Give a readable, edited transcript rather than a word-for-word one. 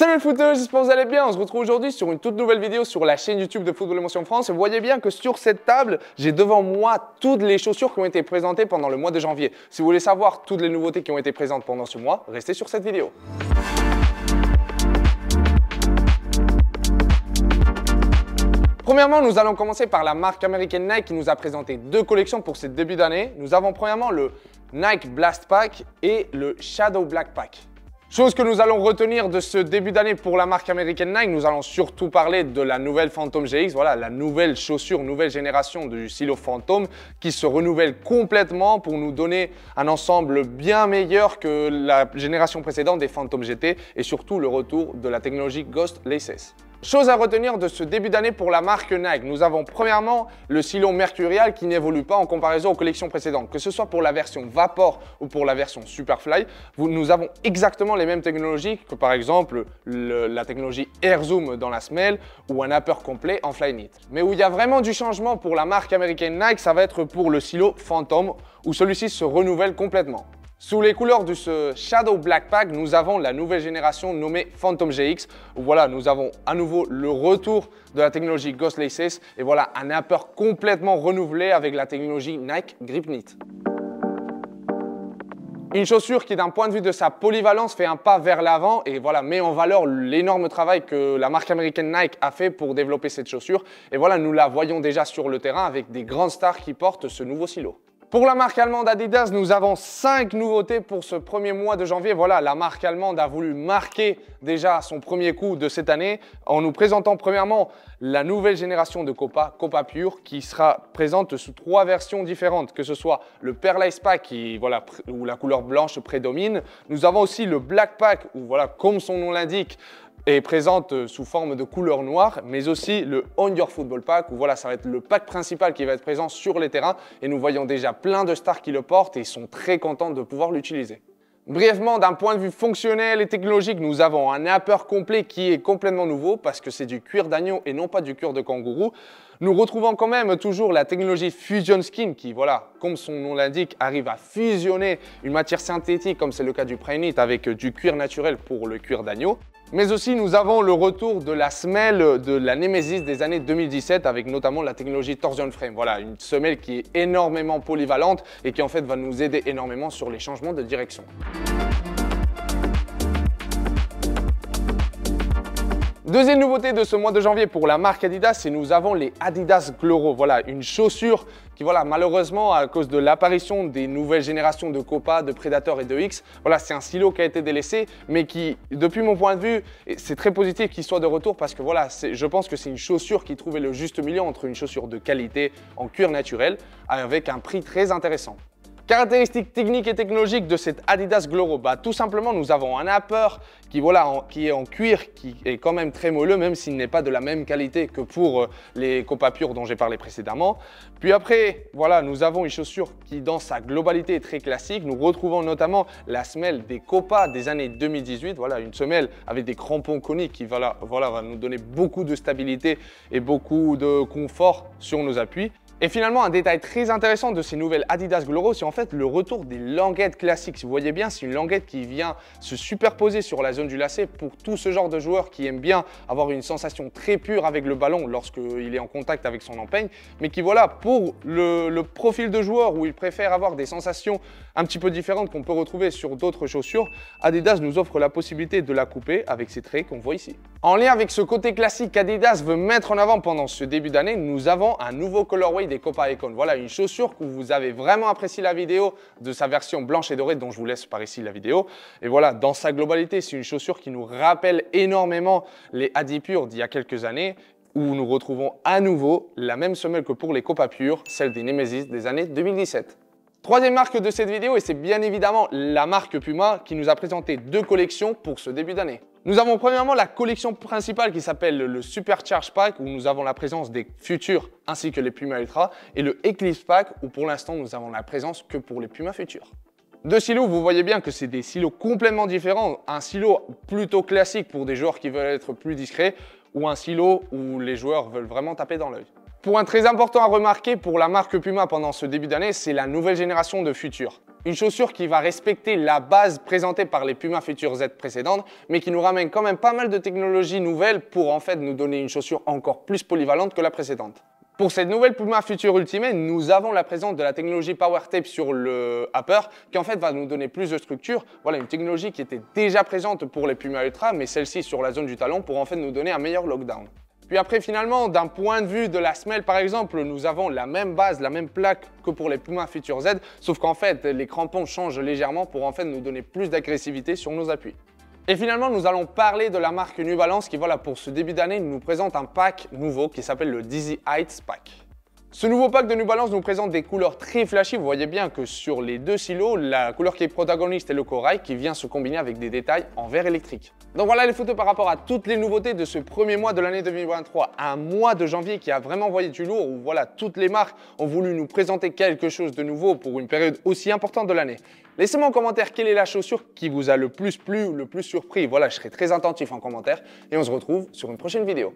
Salut les footeux, j'espère que vous allez bien. On se retrouve aujourd'hui sur une toute nouvelle vidéo sur la chaîne YouTube de Football Emotion France. Et vous voyez bien que sur cette table, j'ai devant moi toutes les chaussures qui ont été présentées pendant le mois de janvier. Si vous voulez savoir toutes les nouveautés qui ont été présentes pendant ce mois, restez sur cette vidéo. Premièrement, nous allons commencer par la marque américaine Nike qui nous a présenté deux collections pour ce début d'année. Nous avons premièrement le Nike Blast Pack et le Shadow Black Pack. Chose que nous allons retenir de ce début d'année pour la marque américaine Nike, nous allons surtout parler de la nouvelle Phantom GX, voilà la nouvelle chaussure, nouvelle génération du silo Phantom qui se renouvelle complètement pour nous donner un ensemble bien meilleur que la génération précédente des Phantom GT et surtout le retour de la technologie Ghost Laces. Chose à retenir de ce début d'année pour la marque Nike, nous avons premièrement le silo Mercurial qui n'évolue pas en comparaison aux collections précédentes. Que ce soit pour la version Vapor ou pour la version Superfly, nous avons exactement les mêmes technologies que par exemple la technologie Air Zoom dans la semelle ou un upper complet en Flyknit. Mais où il y a vraiment du changement pour la marque américaine Nike, ça va être pour le silo Phantom où celui-ci se renouvelle complètement. Sous les couleurs de ce Shadow Black Pack, nous avons la nouvelle génération nommée Phantom GX. Où voilà, nous avons à nouveau le retour de la technologie Ghost Laces et voilà un upper complètement renouvelé avec la technologie Nike Grip Knit. Une chaussure qui d'un point de vue de sa polyvalence fait un pas vers l'avant et voilà met en valeur l'énorme travail que la marque américaine Nike a fait pour développer cette chaussure. Et voilà, nous la voyons déjà sur le terrain avec des grandes stars qui portent ce nouveau silo. Pour la marque allemande Adidas, nous avons 5 nouveautés pour ce premier mois de janvier. Voilà, la marque allemande a voulu marquer déjà son premier coup de cette année en nous présentant premièrement la nouvelle génération de Copa, Copa Pure, qui sera présente sous 3 versions différentes, que ce soit le Pearl Ice Pack où la couleur blanche prédomine. Nous avons aussi le Black Pack où voilà, comme son nom l'indique, est présente sous forme de couleur noire, mais aussi le On Your Football Pack, où voilà, ça va être le pack principal qui va être présent sur les terrains. Et nous voyons déjà plein de stars qui le portent et ils sont très contents de pouvoir l'utiliser. Brièvement, d'un point de vue fonctionnel et technologique, nous avons un upper complet qui est complètement nouveau parce que c'est du cuir d'agneau et non pas du cuir de kangourou. Nous retrouvons quand même toujours la technologie Fusion Skin qui, voilà, comme son nom l'indique, arrive à fusionner une matière synthétique comme c'est le cas du Flyknit avec du cuir naturel pour le cuir d'agneau. Mais aussi, nous avons le retour de la semelle de la Nemesis des années 2017 avec notamment la technologie Torsion Frame. Voilà, une semelle qui est énormément polyvalente et qui en fait va nous aider énormément sur les changements de direction. Deuxième nouveauté de ce mois de janvier pour la marque Adidas, c'est nous avons les Adidas Gloro. Voilà, une chaussure qui, voilà, malheureusement, à cause de l'apparition des nouvelles générations de Copa, de Predator et de X, voilà, c'est un silo qui a été délaissé, mais qui, depuis mon point de vue, c'est très positif qu'il soit de retour parce que, voilà, je pense que c'est une chaussure qui trouvait le juste milieu entre une chaussure de qualité en cuir naturel avec un prix très intéressant. Caractéristiques techniques et technologiques de cette Adidas Gloro, tout simplement nous avons un upper qui est en cuir, qui est quand même très moelleux, même s'il n'est pas de la même qualité que pour les Copa Pure dont j'ai parlé précédemment. Puis après, voilà, nous avons une chaussure qui dans sa globalité est très classique. Nous retrouvons notamment la semelle des Copa des années 2018, voilà, une semelle avec des crampons coniques qui va nous donner beaucoup de stabilité et beaucoup de confort sur nos appuis. Et finalement, un détail très intéressant de ces nouvelles Adidas Gloro, c'est en fait le retour des languettes classiques. Si vous voyez bien, c'est une languette qui vient se superposer sur la zone du lacet pour tout ce genre de joueurs qui aiment bien avoir une sensation très pure avec le ballon lorsqu'il est en contact avec son empeigne, mais qui, voilà, pour le profil de joueur où il préfère avoir des sensations un petit peu différentes qu'on peut retrouver sur d'autres chaussures, Adidas nous offre la possibilité de la couper avec ces traits qu'on voit ici. En lien avec ce côté classique qu'Adidas veut mettre en avant pendant ce début d'année, nous avons un nouveau colorway des Copa Icon. Voilà une chaussure que vous avez vraiment apprécié la vidéo de sa version blanche et dorée dont je vous laisse par ici la vidéo. Et voilà, dans sa globalité, c'est une chaussure qui nous rappelle énormément les Adipure d'il y a quelques années où nous retrouvons à nouveau la même semelle que pour les Copa Pure, celle des Nemesis des années 2017. Troisième marque de cette vidéo et c'est bien évidemment la marque Puma qui nous a présenté deux collections pour ce début d'année. Nous avons premièrement la collection principale qui s'appelle le Supercharge Pack où nous avons la présence des Futures ainsi que les Puma Ultra et le Eclipse Pack où pour l'instant nous avons la présence que pour les Puma Futures. Deux silos, vous voyez bien que c'est des silos complètement différents. Un silo plutôt classique pour des joueurs qui veulent être plus discrets ou un silo où les joueurs veulent vraiment taper dans l'œil. Point très important à remarquer pour la marque Puma pendant ce début d'année, c'est la nouvelle génération de Future. Une chaussure qui va respecter la base présentée par les Puma Future Z précédentes, mais qui nous ramène quand même pas mal de technologies nouvelles pour en fait nous donner une chaussure encore plus polyvalente que la précédente. Pour cette nouvelle Puma Future Ultimate, nous avons la présence de la technologie Power Tape sur le upper qui en fait va nous donner plus de structure. Voilà une technologie qui était déjà présente pour les Puma Ultra, mais celle-ci sur la zone du talon pour en fait nous donner un meilleur lockdown. Puis après finalement, d'un point de vue de la semelle par exemple, nous avons la même base, la même plaque que pour les Puma Future Z, sauf qu'en fait les crampons changent légèrement pour en fait nous donner plus d'agressivité sur nos appuis. Et finalement, nous allons parler de la marque New Balance qui, voilà, pour ce début d'année, nous présente un pack nouveau qui s'appelle le Dizzy Heights Pack. Ce nouveau pack de New Balance nous présente des couleurs très flashy. Vous voyez bien que sur les deux silos, la couleur qui est protagoniste est le corail qui vient se combiner avec des détails en verre électrique. Donc voilà les photos par rapport à toutes les nouveautés de ce premier mois de l'année 2023. Un mois de janvier qui a vraiment envoyé du lourd où voilà, toutes les marques ont voulu nous présenter quelque chose de nouveau pour une période aussi importante de l'année. Laissez-moi en commentaire quelle est la chaussure qui vous a le plus plu ou le plus surpris. Voilà, je serai très attentif en commentaire et on se retrouve sur une prochaine vidéo.